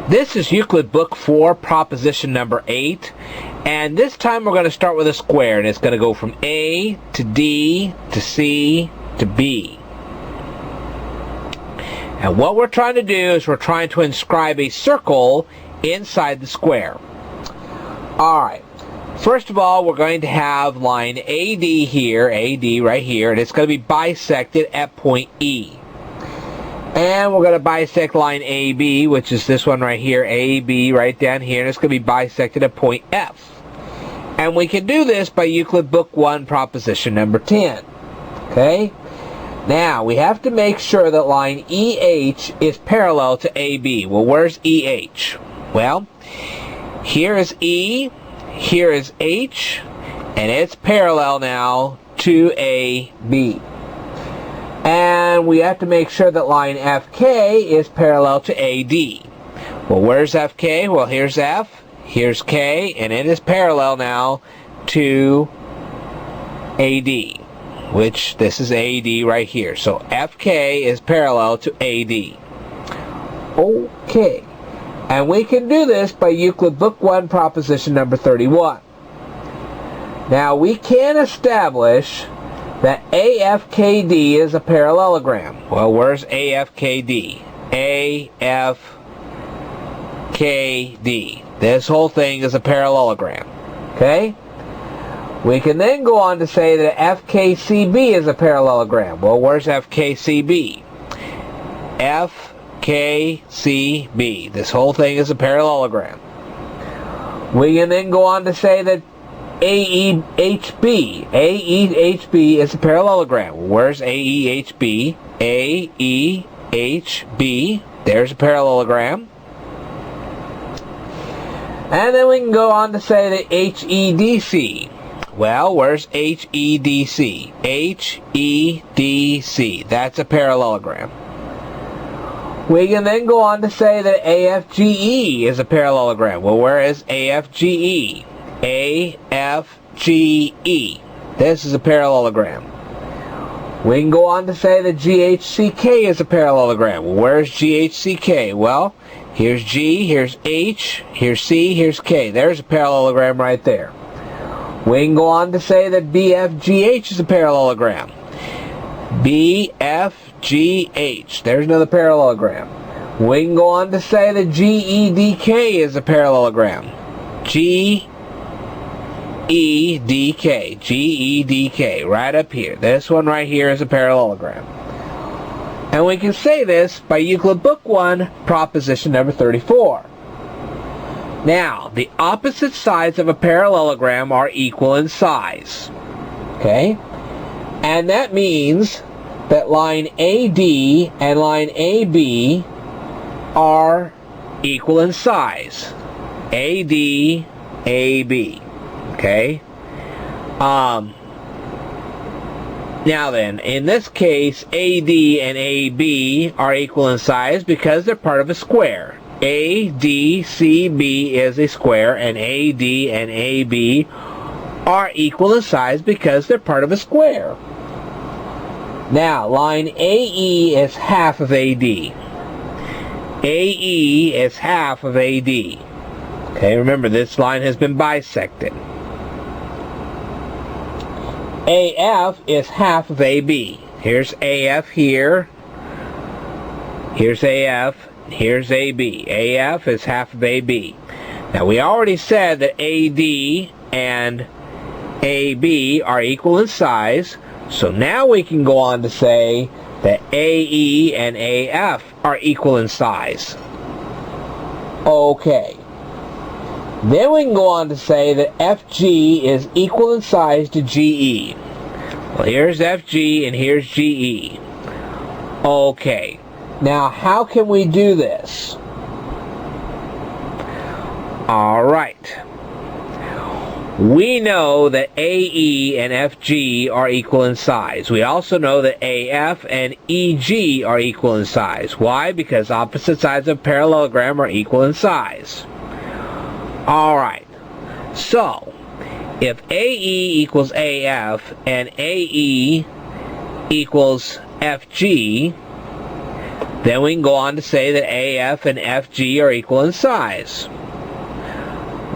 This is Euclid Book 4, proposition number 8. And this time we're going to start with a square, and it's going to go from A to D to C to B. And what we're trying to do is we're trying to inscribe a circle inside the square. Alright, first of all we're going to have line AD here, AD right here, and it's going to be bisected at point E. And we're going to bisect line AB, which is this one right here, AB right down here, and it's going to be bisected at point F. And we can do this by Euclid Book 1, proposition number 10. Okay? Now, we have to make sure that line EH is parallel to AB. Well, where's EH? Well, here is E, here is H, and it's parallel now to AB. And we have to make sure that line FK is parallel to AD. Well, where's FK? Well, here's F, here's K, and it is parallel now to AD, which this is AD right here. So FK is parallel to AD. Okay. And we can do this by Euclid Book 1, proposition number 31. Now, we can establish that AFKD is a parallelogram. Well, where's AFKD? AFKD. This whole thing is a parallelogram. Okay? We can then go on to say that FKCB is a parallelogram. Well, where's FKCB? FKCB. This whole thing is a parallelogram. We can then go on to say that AEHB. AEHB is a parallelogram. Where's AEHB? AEHB. There's a parallelogram. And then we can go on to say that HEDC. Well, where's HEDC? HEDC. That's a parallelogram. We can then go on to say that AFGE is a parallelogram. Well, where is AFGE? AFGE. This is a parallelogram. We can go on to say that GHCK is a parallelogram. Well, where's GHCK? Well, here's G, here's H, here's C, here's K. There's a parallelogram right there. We can go on to say that BFGH is a parallelogram. BFGH. There's another parallelogram. We can go on to say that GEDK is a parallelogram. GEDK. GEDK. Right up here. This one right here is a parallelogram. And we can say this by Euclid Book 1, proposition number 34. Now, the opposite sides of a parallelogram are equal in size. Okay? And that means that line AD and line AB are equal in size. AD, AB. Okay? Now then, in this case, AD and AB are equal in size because they're part of a square. ADCB is a square, and AD and AB are equal in size because they're part of a square. Now, line AE is half of AD. AE is half of AD. Okay, remember this line has been bisected. AF is half of AB. Here's AF here. Here's AF. Here's AB. AF is half of AB. Now we already said that AD and AB are equal in size, so now we can go on to say that AE and AF are equal in size. Okay. Then we can go on to say that FG is equal in size to GE. Well, here's FG and here's GE. Okay. Now, how can we do this? All right. We know that AE and FG are equal in size. We also know that AF and EG are equal in size. Why? Because opposite sides of a parallelogram are equal in size. All right. So, if AE equals AF and AE equals FG, Then we can go on to say that AF and FG are equal in size.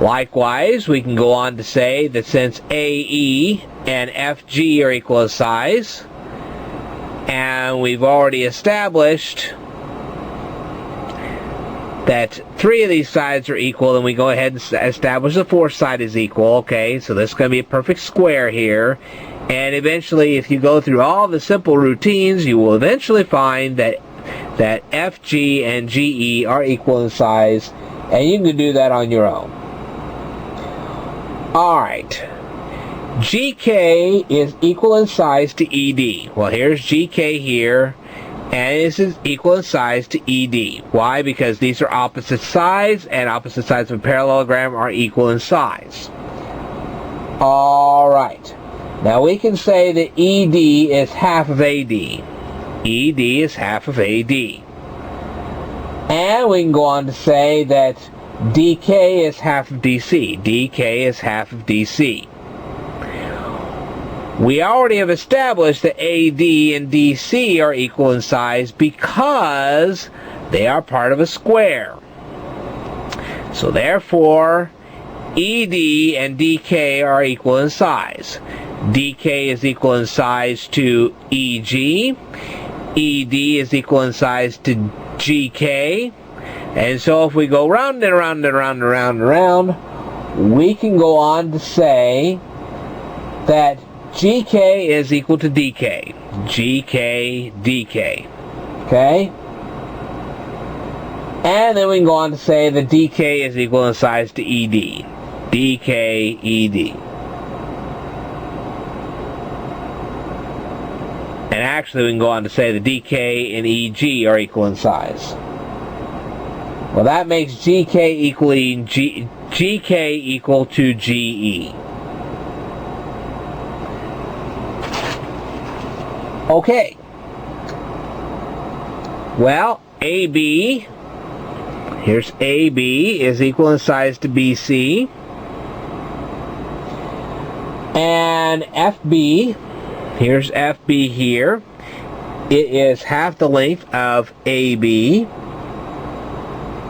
Likewise, we can go on to say that since AE and FG are equal in size, and we've already established that 3 of these sides are equal, then we go ahead and establish the 4th side is equal. Okay, so this is going to be a perfect square here. And eventually, if you go through all the simple routines, you will eventually find that FG and GE are equal in size, and you can do that on your own. Alright, GK is equal in size to ED. Well, here's GK here, and this is equal in size to ED. Why? Because these are opposite sides, and opposite sides of a parallelogram are equal in size. Alright, now we can say that ED is half of AD. ED is half of AD. And we can go on to say that DK is half of DC. DK is half of DC. We already have established that AD and DC are equal in size because they are part of a square. So therefore, ED and DK are equal in size. DK is equal in size to EG. ED is equal in size to GK. And so if we go round and around and around and around and around, we can go on to say that GK is equal to DK. GK, DK. Okay? And then we can go on to say that DK is equal in size to ED. DK, ED. And actually we can go on to say that DK and EG are equal in size. Well, that makes GK equal to GE. Okay. Well, AB, here's AB is equal in size to BC. And FB, here's FB here. It is half the length of AB.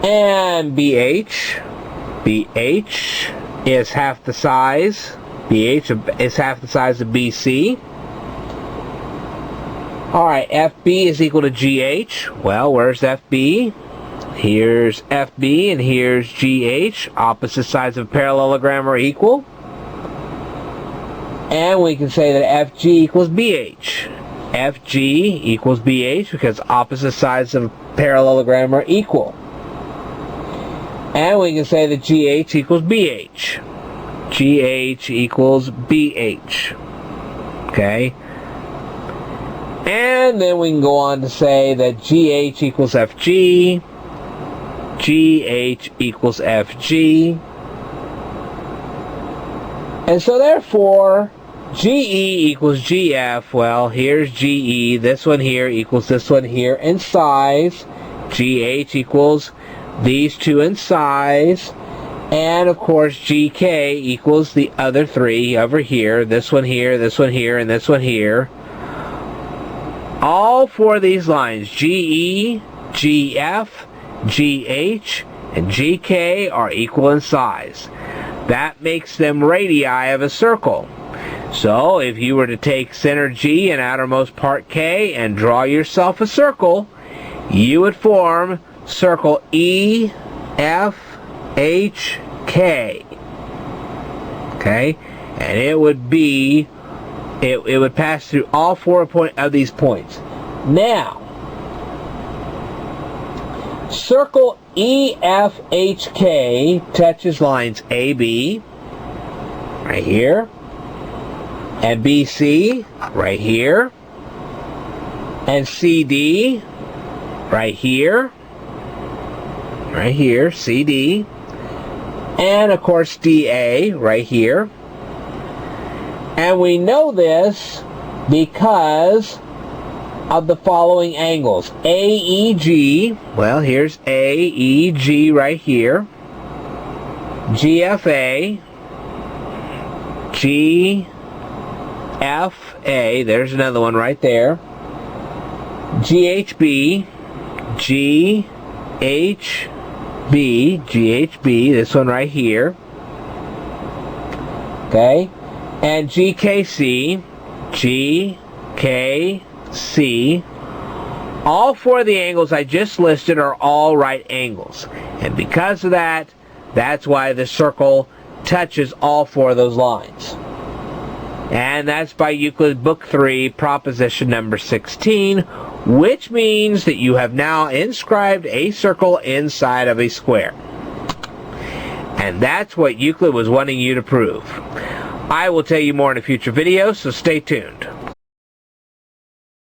And BH is half the size. BH is half the size of BC. Alright, FB is equal to GH. Well, where's FB? Here's FB and here's GH. Opposite sides of a parallelogram are equal. And we can say that FG equals BH. FG equals BH because opposite sides of a parallelogram are equal. And we can say that GH equals BH. GH equals BH. Okay? And then we can go on to say that GH equals FG. GH equals FG. And so therefore, GE equals GF. Well, here's GE. This one here equals this one here in size. GH equals these two in size. And of course, GK equals the other three over here. This one here, this one here, and this one here. All four of these lines, GE, GF, GH, and GK are equal in size. That makes them radii of a circle. So if you were to take center G and outermost part K and draw yourself a circle, you would form circle EFHK. Okay? And it would be, it would pass through all four of these points. Now, circle EFHK touches lines AB, right here, and BC, right here, and CD, right here, CD, and of course DA, right here. And we know this because of the following angles. AEG, well, here's AEG right here. GFA, GFA, there's another one right there. GHB, GHB, this one right here, okay, and GKC, all four of the angles I just listed are all right angles. And because of that, that's why the circle touches all four of those lines. And that's by Euclid Book 3, proposition number 16, which means that you have now inscribed a circle inside of a square. And that's what Euclid was wanting you to prove. I will tell you more in a future video, so stay tuned.